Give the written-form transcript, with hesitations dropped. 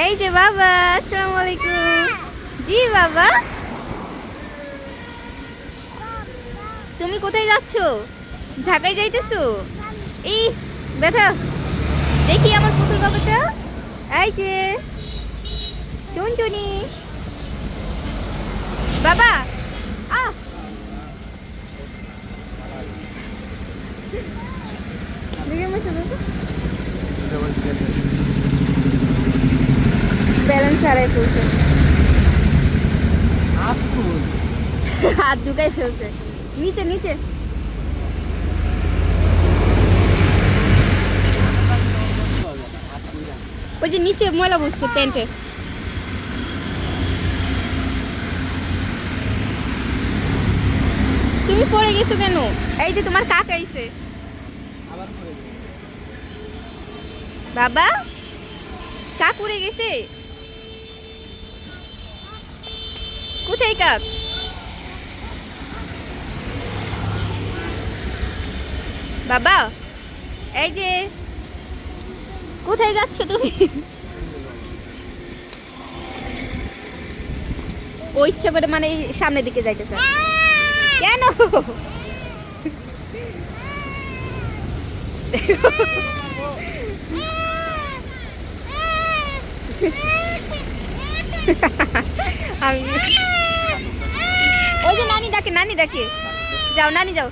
এই যে বাবা, আসসালামু আলাইকুম। জি বাবা, তুমি কোথায় যাচ্ছ? ঢাকায় যাইতেছো? এই ব্যথা, দেখি আমার পুতুল বাবাটা। এই যে টুনটুনি বাবা, আ দেখে মনে হচ্ছে ব্যালেন্স হারাই ফেলছে, হাত ঢুকাই ফেলছে নিচে নিচে। ওই যে নিচে ময়লা বসছে প্যান্টে। তুমি পড়ে গেছো কেন? এই যে তোমার কাকা আইছে। বাবা, কাক উড়ে গেছে। কোথায় কাক? বাবা, এই যে কোথায় যাচ্ছ তুমি? ও ইচ্ছা করে মানে এই সামনের দিকে যাইতে চায় কেন? আমি ওই যে নানি ডাকে, নানি ডাকে, যাও নানি যাও।